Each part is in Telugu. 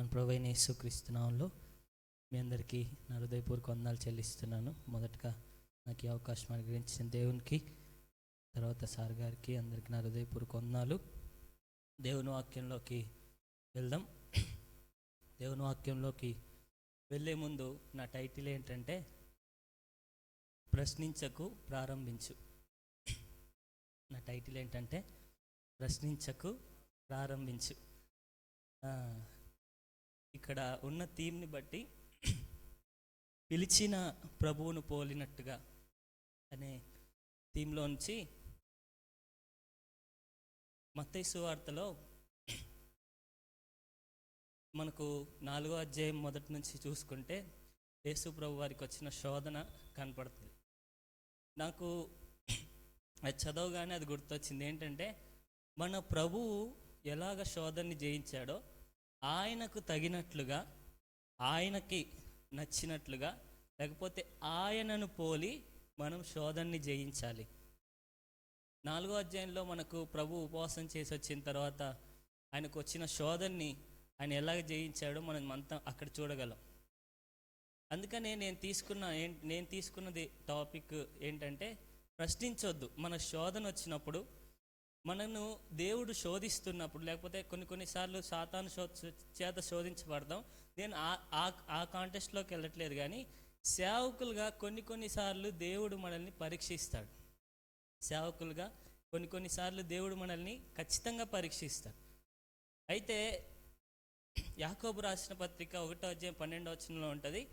మన ప్రభువైన యేసుక్రీస్తు నామములో మీ అందరికీ నా హృదయపూర్వక వందనాలు చెల్లిస్తున్నాను. మొదటగా నాకు ఈ అవకాశం అనుగ్రహించిన దేవునికి, తర్వాత సార్ గారికి, అందరికీ నా హృదయపూర్వక వందనాలు. దేవుని వాక్యంలోకి వెళ్దాం. దేవుని వాక్యంలోకి వెళ్ళే ముందు నా టైటిల్ ఏంటంటే ప్రశ్నించకు ప్రారంభించు. నా టైటిల్ ఏంటంటే ప్రశ్నించకు ప్రారంభించు. ఇక్కడ ఉన్న థీమ్ని బట్టి పిలిచిన ప్రభువును పోలినట్టుగా అనే థీమ్లోంచి మత్తయి సువార్తలో మనకు 4వ అధ్యాయం మొదటి నుంచి చూసుకుంటే యేసు ప్రభు వారికి వచ్చిన శోధన కనపడుతుంది. నాకు అది చదవగానే అది గుర్తొచ్చింది. ఏంటంటే మన ప్రభువు ఎలాగ శోధనని జయించాడో ఆయనకు తగినట్లుగా, ఆయనకి నచ్చినట్లుగా, లేకపోతే ఆయనను పోలి మనం శోధనని జయించాలి. 4వ అధ్యాయంలో మనకు ప్రభు ఉపవాసం చేసి వచ్చిన తర్వాత ఆయనకు వచ్చిన శోధనని ఆయన ఎలాగ జయించాడో మనం అంతా అక్కడ చూడగలం. అందుకనే నేను తీసుకున్నది టాపిక్ ఏంటంటే ప్రశ్నించొద్దు. మన శోధన వచ్చినప్పుడు, మనను దేవుడు శోధిస్తున్నప్పుడు, లేకపోతే కొన్నిసార్లు సాతాను చేత శోధించబడతాం. నేను ఆ కాంటెస్ట్లోకి వెళ్ళట్లేదు, కానీ సేవకులుగా కొన్నిసార్లు దేవుడు మనల్ని పరీక్షిస్తాడు. సేవకులుగా కొన్నిసార్లు దేవుడు మనల్ని ఖచ్చితంగా పరీక్షిస్తాడు. అయితే యాకోబు రాసిన పత్రిక 1వ అధ్యాయం 12వ వచనంలో ఉంటుంది,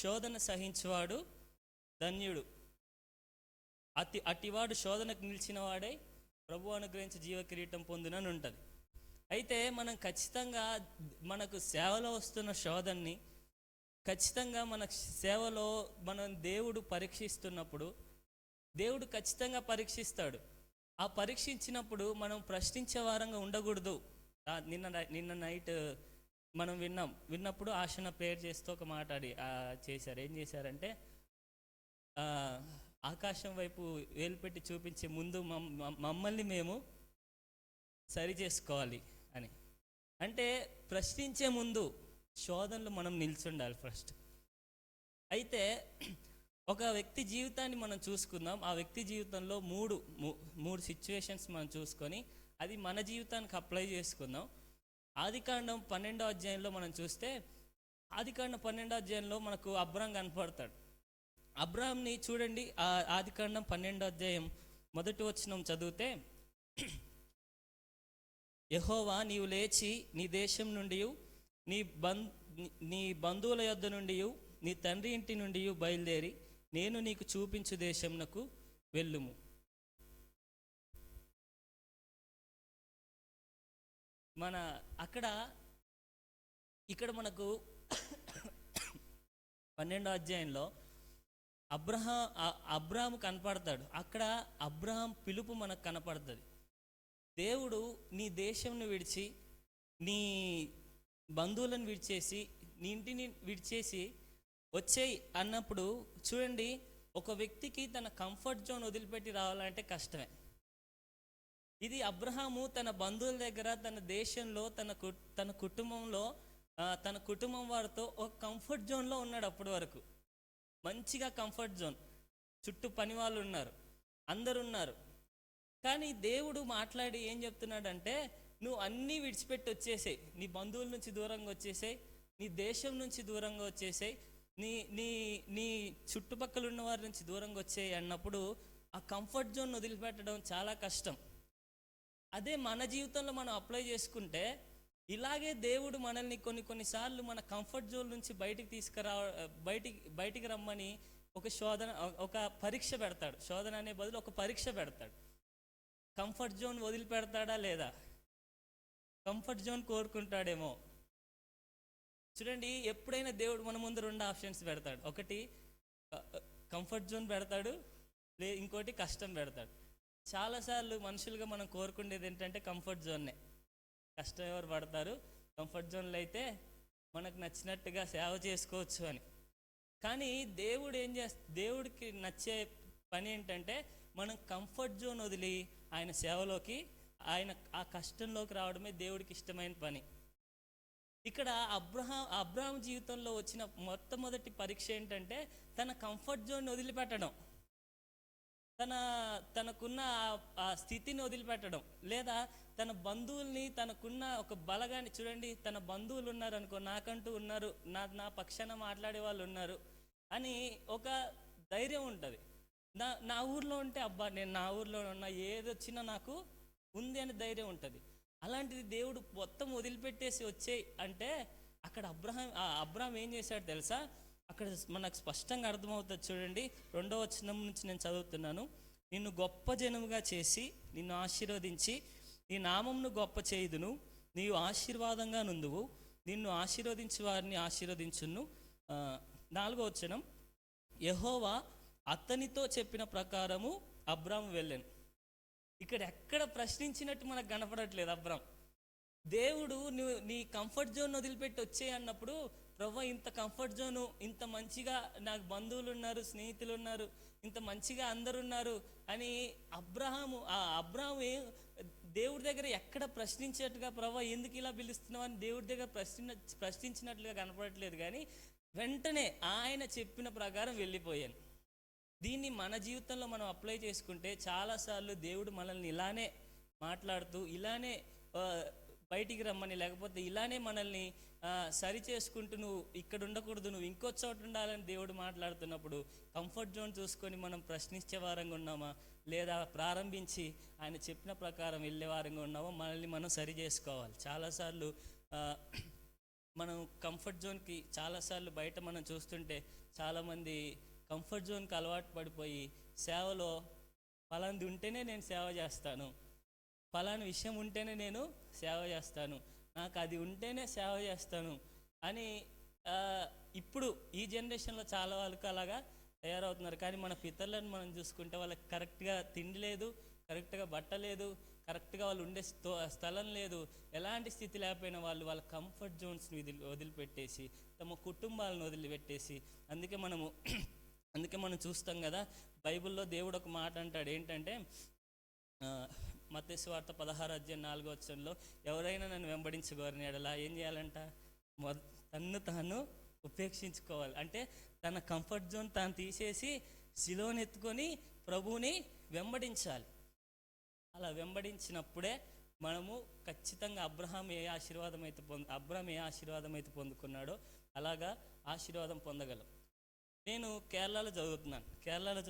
శోధన సహించేవాడు ధన్యుడు, అటివాడు శోధనకు నిలిచిన వాడే ప్రభు అనుగ్రహించి జీవ కిరీటం పొందునని ఉంటుంది. అయితే మనం ఖచ్చితంగా మనకు సేవలో వస్తున్న శోధనని, ఖచ్చితంగా మన సేవలో మనం దేవుడు పరీక్షిస్తున్నప్పుడు దేవుడు ఖచ్చితంగా పరీక్షిస్తాడు. ఆ పరీక్షించినప్పుడు మనం ప్రశ్నించే వారంగా ఉండకూడదు. నిన్న నైట్ మనం విన్నప్పుడు ఆశన ప్రేయర్ చేస్తూ ఒక మాట చేశారు. ఏం చేశారంటే ఆకాశం వైపు వేలు పెట్టి చూపించే ముందు మమ్మల్ని మేము సరి చేసుకోవాలి అని. అంటే ప్రశ్నించే ముందు శోధనలు మనం నిల్చుండాలి ఫస్ట్. అయితే ఒక వ్యక్తి జీవితాన్ని మనం చూసుకుందాం. ఆ వ్యక్తి జీవితంలో మూడు సిచ్యువేషన్స్ మనం చూసుకొని అది మన జీవితానికి అప్లై చేసుకుందాం. ఆదికాండం 12వ అధ్యాయంలో మనం చూస్తే, ఆదికాండం 12వ అధ్యాయంలో మనకు అబ్రాం కనపడతాడు. అబ్రాంని చూడండి. ఆదికాండం 12వ అధ్యాయం 1వ వచనం చదివితే, యెహోవా నీవు లేచి నీ దేశం నుండి, నీ బంధువుల యొద్ద నుండి, నీ తండ్రి ఇంటి నుండి బయలుదేరి నేను నీకు చూపించు దేశంనకు వెళ్ళుము. ఇక్కడ మనకు 12వ అధ్యాయంలో అబ్రాహాము కనపడతాడు. అక్కడ అబ్రాహాం పిలుపు మనకు కనపడుతుంది. దేవుడు నీ దేశంను విడిచి, నీ బంధువులను విడిచేసి, నీ ఇంటిని విడిచేసి వచ్చేయి అన్నప్పుడు చూడండి, ఒక వ్యక్తికి తన కంఫర్ట్ జోన్ వదిలిపెట్టి రావాలంటే కష్టమే. ఇది అబ్రహాము తన బంధువుల దగ్గర, తన దేశంలో, తన కుటుంబంలో, తన కుటుంబం వారితో ఒక కంఫర్ట్ జోన్లో ఉన్నాడు. అప్పటి వరకు మంచిగా కంఫర్ట్ జోన్, చుట్టూ పని వాళ్ళు ఉన్నారు, అందరు ఉన్నారు. కానీ దేవుడు మాట్లాడి ఏం చెప్తున్నాడంటే, నువ్వు అన్నీ విడిచిపెట్టి వచ్చేసాయి, నీ బంధువుల నుంచి దూరంగా వచ్చేసాయి, నీ దేశం నుంచి దూరంగా వచ్చేసాయి, నీ చుట్టుపక్కల ఉన్న వారి నుంచి దూరంగా వచ్చేయి అన్నప్పుడు ఆ కంఫర్ట్ జోన్ వదిలిపెట్టడం చాలా కష్టం. అదే మన జీవితంలో మనం అప్లై చేసుకుంటే, ఇలాగే దేవుడు మనల్ని కొన్నిసార్లు మన కంఫర్ట్ జోన్ నుంచి బయటికి రమ్మని ఒక పరీక్ష పెడతాడు. శోధన అనే బదులు ఒక పరీక్ష పెడతాడు. కంఫర్ట్ జోన్ వదిలిపెడతాడా లేదా? కంఫర్ట్ జోన్ కోరుకుంటాడేమో. చూడండి, ఎప్పుడైనా దేవుడు మన ముందు 2 ఆప్షన్స్ పెడతాడు. ఒకటి కంఫర్ట్ జోన్ పెడతాడు, ఇంకోటి కష్టం పెడతాడు. చాలాసార్లు మనుషులుగా మనం కోరుకునేది ఏంటంటే కంఫర్ట్ జోన్నే. కష్టం ఎవరు పడతారు? కంఫర్ట్ జోన్లో అయితే మనకు నచ్చినట్టుగా సేవ చేసుకోవచ్చు అని. కానీ దేవుడికి నచ్చే పని ఏంటంటే, మనం కంఫర్ట్ జోన్ వదిలి ఆయన సేవలోకి, ఆయన ఆ కష్టంలోకి రావడమే దేవుడికి ఇష్టమైన పని. ఇక్కడ అబ్రహాం జీవితంలో వచ్చిన మొట్టమొదటి పరీక్ష ఏంటంటే తన కంఫర్ట్ జోన్ వదిలిపెట్టడం, తనకున్న ఆ స్థితిని వదిలిపెట్టడం, లేదా తన బంధువుల్ని, తనకున్న ఒక బలగాన్ని. చూడండి, తన బంధువులు ఉన్నారు అనుకో, నాకంటూ ఉన్నారు, నా పక్షాన మాట్లాడే వాళ్ళు ఉన్నారు అని ఒక ధైర్యం ఉంటుంది. నా ఊర్లో ఉంటే అబ్బా నేను నా ఊర్లో ఉన్నా, ఏదొచ్చినా నాకు ఉంది అని ధైర్యం ఉంటుంది. అలాంటిది దేవుడు మొత్తం వదిలిపెట్టేసి వచ్చేయి అంటే అక్కడ అబ్రహాం ఏం చేశాడు తెలుసా? అక్కడ మనకు స్పష్టంగా అర్థమవుతుంది. చూడండి, 2వ వచనం నుంచి నేను చదువుతున్నాను. నిన్ను గొప్ప జనముగా చేసి నిన్ను ఆశీర్వదించి నీ నామంను గొప్ప చేయుదును, నీవు ఆశీర్వాదంగా నుందువు, నిన్ను ఆశీర్వదించి వారిని ఆశీర్వదించును. 4వ వచనం, యెహోవా అతనితో చెప్పిన ప్రకారము అబ్రాము వెళ్ళాను. ఇక్కడ ఎక్కడ ప్రశ్నించినట్టు మనకు కనపడట్లేదు. దేవుడు నువ్వు నీ కంఫర్ట్ జోన్ వదిలిపెట్టి వచ్చేయి అన్నప్పుడు, ప్రభు ఇంత కంఫర్ట్ జోను, ఇంత మంచిగా నాకు బంధువులు ఉన్నారు, స్నేహితులు ఉన్నారు, ఇంత మంచిగా అందరు ఉన్నారు అని అబ్రహాము దేవుడి దగ్గర ఎక్కడ ప్రశ్నించేట్టుగా, ప్రభు ఎందుకు ఇలా పిలుస్తున్నావు అని దేవుడి దగ్గర ప్రశ్నించినట్లుగా కనపడట్లేదు. కానీ వెంటనే ఆయన చెప్పిన ప్రకారం వెళ్ళిపోయాను. దీన్ని మన జీవితంలో మనం అప్లై చేసుకుంటే చాలాసార్లు దేవుడు మనల్ని ఇలానే మాట్లాడుతూ, ఇలానే బయటికి రమ్మని, లేకపోతే ఇలానే మనల్ని సరి చేసుకుంటూ, నువ్వు ఇక్కడ ఉండకూడదు, నువ్వు ఇంకో చోట ఉండాలని దేవుడు మాట్లాడుతున్నప్పుడు కంఫర్ట్ జోన్ చూసుకొని మనం ప్రశ్నించే వారంగా ఉన్నామా, లేదా ప్రారంభించి ఆయన చెప్పిన ప్రకారం వెళ్ళే వారంగా ఉన్నామా, మనల్ని మనం సరి చేసుకోవాలి. చాలాసార్లు మనం కంఫర్ట్ జోన్కి చాలాసార్లు బయట మనం చూస్తుంటే చాలామంది కంఫర్ట్ జోన్కి అలవాటు పడిపోయి సేవలో ఫలాంది ఉంటేనే నేను సేవ చేస్తాను, ఫలాని విషయం ఉంటేనే నేను సేవ చేస్తాను, నాకు అది ఉంటేనే సేవ చేస్తాను అని ఇప్పుడు ఈ జనరేషన్లో చాలా వాళ్ళకి అలాగా తయారవుతున్నారు. కానీ మన పితరులను మనం చూసుకుంటే వాళ్ళకి కరెక్ట్గా తిండి లేదు, కరెక్ట్గా బట్ట లేదు, కరెక్ట్గా వాళ్ళు ఉండే స్థలం లేదు, ఎలాంటి స్థితి లేకపోయినా వాళ్ళ కంఫర్ట్ జోన్స్ని వదిలిపెట్టేసి, తమ కుటుంబాలను వదిలిపెట్టేసి, అందుకే మనం చూస్తాం కదా, బైబిల్లో దేవుడు ఒక మాట అంటాడు. ఏంటంటే మత్తయి సువార్త 16:4 ఎవరైనా నన్ను వెంబడించగోరని ఎడలా ఏం చేయాలంట? తన్ను తాను ఉపేక్షించుకోవాలి. అంటే తన కంఫర్ట్ జోన్ తాను తీసేసి సిలువను ఎత్తుకొని ప్రభువుని వెంబడించాలి. అలా వెంబడించినప్పుడే మనము ఖచ్చితంగా అబ్రహాం ఏ ఆశీర్వాదం అయితే పొందుకున్నాడో అలాగా ఆశీర్వాదం పొందగలం. నేను కేరళలో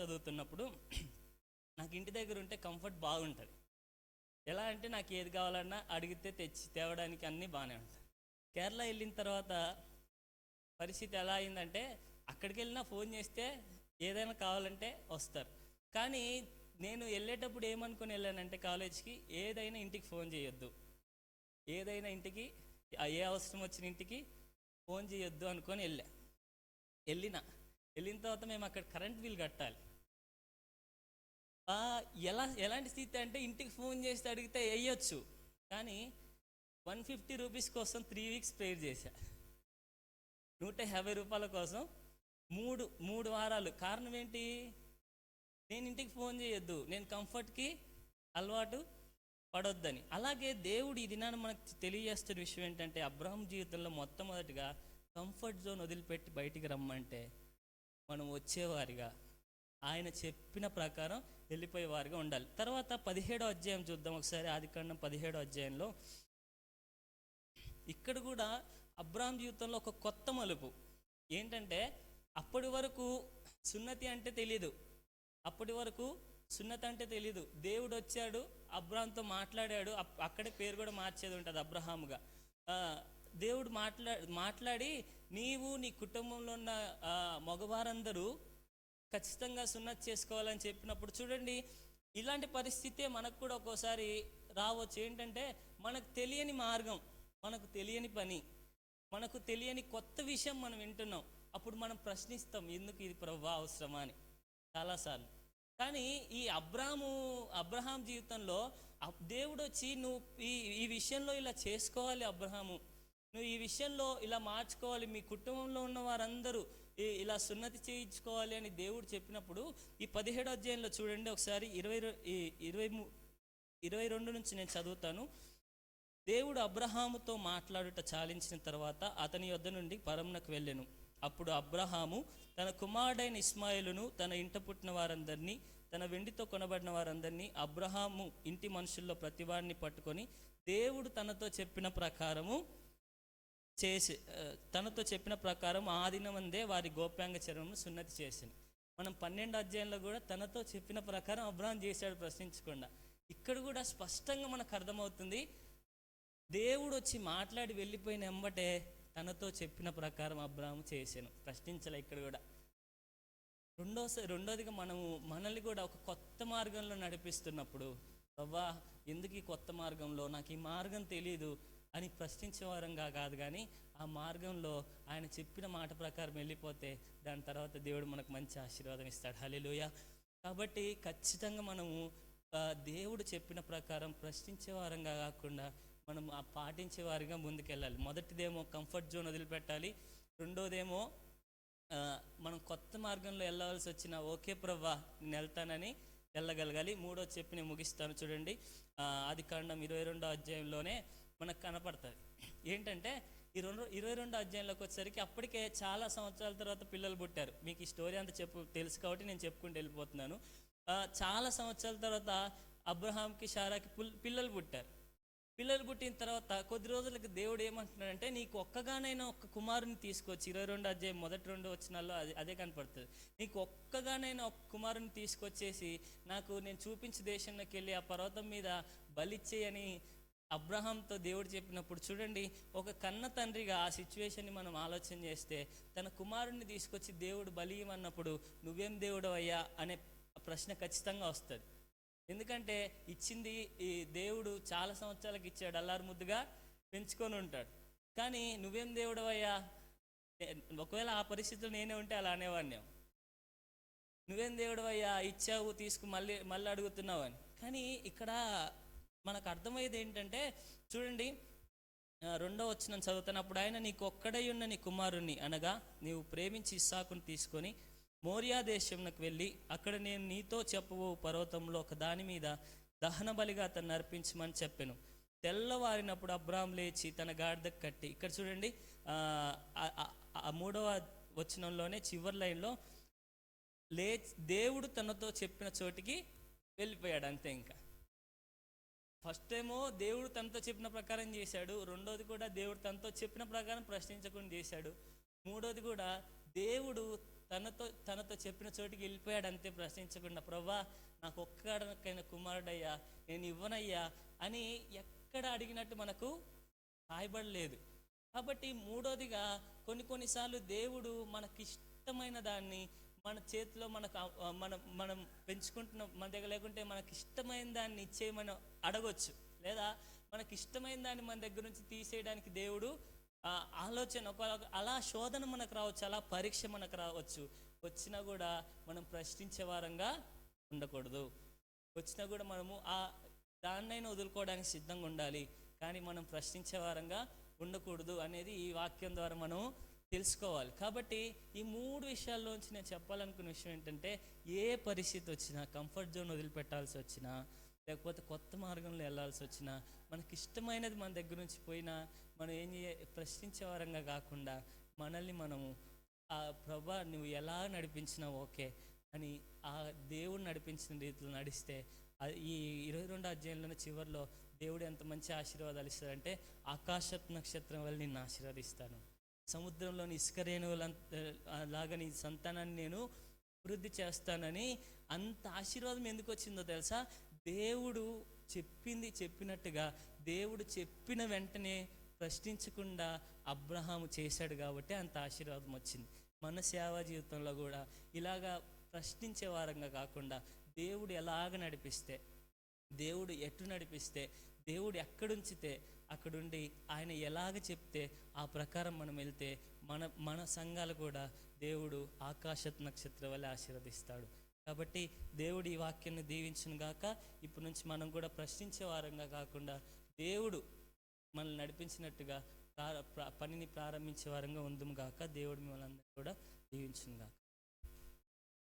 చదువుతున్నప్పుడు నాకు ఇంటి దగ్గర ఉంటే కంఫర్ట్ బాగుంటుంది. ఎలా అంటే నాకు ఏది కావాలన్నా అడిగితే తేవడానికి అన్నీ బాగానే ఉంటాయి. కేరళ వెళ్ళిన తర్వాత పరిస్థితి ఎలా అయిందంటే, అక్కడికి వెళ్ళినా ఫోన్ చేస్తే ఏదైనా కావాలంటే వస్తారు. కానీ నేను వెళ్ళేటప్పుడు ఏమనుకుని వెళ్ళానంటే కాలేజ్కి, ఏదైనా ఇంటికి ఫోన్ చేయొద్దు, ఏదైనా ఇంటికి ఏ అవసరం వచ్చిన ఇంటికి ఫోన్ చేయొద్దు అనుకొని వెళ్ళిన తర్వాత మేము అక్కడ కరెంట్ బిల్ కట్టాలి. ఎలాంటి స్థితి అంటే, ఇంటికి ఫోన్ చేస్తే అడిగితే వేయచ్చు, కానీ 150 రూపీస్ కోసం 3 వీక్స్ ప్రేయర్ చేశా. 150 రూపాయల కోసం 3 వారాలు. కారణం ఏంటి? నేను ఇంటికి ఫోన్ చేయొద్దు, నేను కంఫర్ట్కి అలవాటు పడొద్దని. అలాగే దేవుడు ఈ దినాన్ని మనకు తెలియజేస్తున్న విషయం ఏంటంటే, అబ్రహాం జీవితంలో మొట్టమొదటిగా కంఫర్ట్ జోన్ వదిలిపెట్టి బయటికి రమ్మంటే మనం వచ్చేవారిగా, ఆయన చెప్పిన ప్రకారం వెళ్ళిపోయేవారిగా ఉండాలి. తర్వాత 17వ అధ్యాయం చూద్దాం ఒకసారి. ఆదికాండం 17వ అధ్యాయంలో ఇక్కడ కూడా అబ్రహాం జీవితంలో ఒక కొత్త మలుపు ఏంటంటే, అప్పటి వరకు సున్నతి అంటే తెలీదు. దేవుడు వచ్చాడు, అబ్రహాంతో మాట్లాడాడు. అక్కడే పేరు కూడా మార్చేది ఉంటుంది అబ్రహాముగా. దేవుడు మాట్లాడి నీవు నీ కుటుంబంలో ఉన్న మగవారందరూ ఖచ్చితంగా సున్నతి చేసుకోవాలని చెప్పినప్పుడు, చూడండి, ఇలాంటి పరిస్థితే మనకు కూడా ఒక్కోసారి రావచ్చు. ఏంటంటే, మనకు తెలియని మార్గం, మనకు తెలియని పని, మనకు తెలియని కొత్త విషయం మనం వింటున్నాం. అప్పుడు మనం ప్రశ్నిస్తాం, ఎందుకు ఇది ప్రభువా అవసరమా అని చాలాసార్లు. కానీ ఈ అబ్రహాం జీవితంలో దేవుడు వచ్చి, నువ్వు ఈ విషయంలో ఇలా చేసుకోవాలి అబ్రహాము, నువ్వు ఈ విషయంలో ఇలా మార్చుకోవాలి, మీ కుటుంబంలో ఉన్న వారందరూ ఇలా సున్నతి చేయించుకోవాలి అని దేవుడు చెప్పినప్పుడు, ఈ 17వ అధ్యాయంలో చూడండి ఒకసారి 22 నుంచి నేను చదువుతాను. దేవుడు అబ్రహాముతో మాట్లాడుట చాలించిన తర్వాత అతని యొద్ద నుండి పరమునకు వెళ్ళెను. అప్పుడు అబ్రహాము తన కుమారుడైన ఇస్మాయిలును, తన ఇంట పుట్టిన వారందరినీ, తన వెండితో కొనబడిన వారందరినీ, అబ్రహాము ఇంటి మనుషుల్లో ప్రతివాడిని పట్టుకొని దేవుడు తనతో చెప్పిన ప్రకారం ఆ దినమందే వారి గోప్యాంగ చర్మమును సున్నతి చేసింది. మనం 12 అధ్యాయంలో కూడా తనతో చెప్పిన ప్రకారం అబ్రహాం చేశాడు ప్రశ్నించకుండా. ఇక్కడ కూడా స్పష్టంగా మనకు అర్థమవుతుంది, దేవుడు వచ్చి మాట్లాడి వెళ్ళిపోయిన వెంబటే తనతో చెప్పిన ప్రకారం అబ్రహాము చేశాను, ప్రశ్నించలే. ఇక్కడ కూడా రెండోదిగా మనల్ని కూడా ఒక కొత్త మార్గంలో నడిపిస్తున్నప్పుడు, అవ్వా ఎందుకు ఈ కొత్త మార్గంలో, నాకు ఈ మార్గం తెలీదు అని ప్రశ్నించే వారంగా కాదు, కానీ ఆ మార్గంలో ఆయన చెప్పిన మాట ప్రకారం వెళ్ళిపోతే దాని తర్వాత దేవుడు మనకు మంచి ఆశీర్వాదం ఇస్తాడు. హల్లెలూయా. కాబట్టి ఖచ్చితంగా మనము దేవుడు చెప్పిన ప్రకారం ప్రశ్నించే వారంగా కాకుండా మనం ఆ పాటించే వారిగా ముందుకెళ్ళాలి. మొదటిదేమో కంఫర్ట్ జోన్ వదిలిపెట్టాలి. రెండోదేమో మనం కొత్త మార్గంలో వెళ్ళవలసి వచ్చిన ఓకే ప్రవ్వా నేను వెళ్తానని వెళ్ళగలగాలి. మూడోది చెప్పి నేను ముగిస్తాను. చూడండి, ఆదికాండం 22వ అధ్యాయంలోనే మనకు కనపడుతుంది. ఏంటంటే ఈ 22వ అధ్యాయంలోకి వచ్చేసరికి అప్పటికే చాలా సంవత్సరాల తర్వాత పిల్లలు పుట్టారు. మీకు ఈ స్టోరీ అంతా తెలుసు కాబట్టి నేను చెప్పుకుంటూ వెళ్ళిపోతున్నాను. చాలా సంవత్సరాల తర్వాత అబ్రహాంకి షారాకి పిల్లలు పుట్టారు. పిల్లలు పుట్టిన తర్వాత కొద్ది రోజులకి దేవుడు ఏమంటున్నాడంటే, నీకు ఒక్కగానైనా ఒక్క కుమారుని తీసుకొచ్చి, 22వ అధ్యాయం మొదటి 2 వచనాల్లో అదే కనపడుతుంది. నీకు ఒక్కగానైనా ఒక్క కుమారుని తీసుకొచ్చేసి నాకు నేను చూపించే దేశంలోకి వెళ్ళి ఆ పర్వతం మీద బలిచ్చేయని అబ్రహాంతో దేవుడు చెప్పినప్పుడు, చూడండి, ఒక కన్న తండ్రిగా ఆ సిచ్యువేషన్ని మనం ఆలోచన చేస్తే, తన కుమారుణ్ణి తీసుకొచ్చి దేవుడు బలి అన్నప్పుడు నువ్వేం దేవుడు అయ్యా అనే ప్రశ్న ఖచ్చితంగా వస్తుంది. ఎందుకంటే ఇచ్చింది ఈ దేవుడు చాలా సంవత్సరాలకు ఇచ్చాడు, అల్లారు ముద్దుగా పెంచుకొని ఉంటాడు. కానీ నువ్వేం దేవుడు అయ్యా, ఒకవేళ ఆ పరిస్థితులు నేనే ఉంటే అలా అనేవాడిని, నువ్వేం దేవుడు అయ్యా ఇచ్చావు తీసుకు మళ్ళీ అడుగుతున్నావు అని. కానీ ఇక్కడ మనకు అర్థమయ్యేది ఏంటంటే, చూడండి 2వ వచనం చదువుతున్నప్పుడు, ఆయన నీకు ఒక్కడై ఉన్న నీ కుమారుణ్ణి అనగా నీవు ప్రేమించి ఇస్సాకును తీసుకొని మోరియా దేశంలోకి వెళ్ళి అక్కడ నేను నీతో చెప్పబో పర్వతంలో ఒక దాని మీద దహన బలిగా అతన్ని అర్పించమని చెప్పాను. తెల్లవారినప్పుడు అబ్రాహాం లేచి తన గాడిదకు కట్టి, ఇక్కడ చూడండి 3వ వచనంలోనే చివరి లైన్లో దేవుడు తనతో చెప్పిన చోటికి వెళ్ళిపోయాడు, అంతే. ఇంకా ఫస్ట్ ఏమో దేవుడు తనతో చెప్పిన ప్రకారం చేశాడు, రెండోది కూడా దేవుడు తనతో చెప్పిన ప్రకారం ప్రశ్నించకుండా చేశాడు, మూడోది కూడా దేవుడు తనతో చెప్పిన చోటికి వెళ్ళిపోయాడు, అంతే, ప్రశ్నించకుండా. ప్రవ్వా నాకు ఒక్కడికైనా కుమారుడయ్యా, నేను ఇవ్వనయ్యా అని ఎక్కడ అడిగినట్టు మనకు రాయబడలేదు. కాబట్టి మూడోదిగా కొన్నిసార్లు దేవుడు మనకిష్టమైన దాన్ని మన చేతిలో మనం పెంచుకుంటున్న మన దగ్గర లేకుంటే మనకి ఇష్టమైన దాన్ని ఇచ్చేయమని అడగొచ్చు, లేదా మనకి ఇష్టమైన దాన్ని మన దగ్గర నుంచి తీసేయడానికి దేవుడు ఆలోచన, అలా శోధన మనకు రావచ్చు, అలా పరీక్ష మనకు రావచ్చు. వచ్చినా కూడా మనం ప్రశ్నించే వారంగా ఉండకూడదు. వచ్చినా కూడా మనము దాన్నైనా వదులుకోవడానికి సిద్ధంగా ఉండాలి, కానీ మనం ప్రశ్నించే వారంగా ఉండకూడదు అనేది ఈ వాక్యం ద్వారా మనం తెలుసుకోవాలి. కాబట్టి ఈ 3 విషయాల్లోంచి నేను చెప్పాలనుకున్న విషయం ఏంటంటే, ఏ పరిస్థితి వచ్చినా, కంఫర్ట్ జోన్ వదిలిపెట్టాల్సి వచ్చినా, లేకపోతే కొత్త మార్గంలో వెళ్ళాల్సి వచ్చినా, మనకి ఇష్టమైనది మన దగ్గర నుంచి పోయినా మనం ప్రశ్నించే వారంగా కాకుండా మనల్ని మనము ప్రభా నువ్వు ఎలా నడిపించినా ఓకే అని ఆ దేవుడు నడిపించిన రీతిలో నడిస్తే, ఈ 22వ అధ్యాయంలోని చివరిలో దేవుడు ఎంత మంచి ఆశీర్వాదాలు ఇస్తాడంటే, ఆకాశపు నక్షత్రం వల్ల నిన్ను ఆశీర్వదిస్తాను, సముద్రంలోని ఇసుక రేణువులాగా నీ సంతానాన్ని నేను అభివృద్ధి చేస్తానని. అంత ఆశీర్వాదం ఎందుకు వచ్చిందో తెలుసా? దేవుడు చెప్పినట్టుగా దేవుడు చెప్పిన వెంటనే ప్రశ్నించకుండా అబ్రహాము చేశాడు కాబట్టి అంత ఆశీర్వాదం వచ్చింది. మన సేవా జీవితంలో కూడా ఇలాగా ప్రశ్నించే వారంగా కాకుండా దేవుడు ఎలాగ నడిపిస్తే, దేవుడు ఎటు నడిపిస్తే, దేవుడు ఎక్కడుంచితే అక్కడుండి ఆయన ఎలాగ చెప్తే ఆ ప్రకారం మనం వెళ్తే మన సంఘాలు కూడా దేవుడు ఆకాశపు నక్షత్రం వల్ల ఆశీర్వదిస్తాడు. కాబట్టి దేవుడు ఈ వాక్యాన్ని దీవించును గాక. ఇప్పటి నుంచి మనం కూడా ప్రశ్నించే వారంగా కాకుండా దేవుడు మనల్ని నడిపించినట్టుగా పనిని ప్రారంభించే వారంగా ఉందుము గాక. దేవుడు మిమ్మల్ని అందరూ కూడా దీవించును గాక.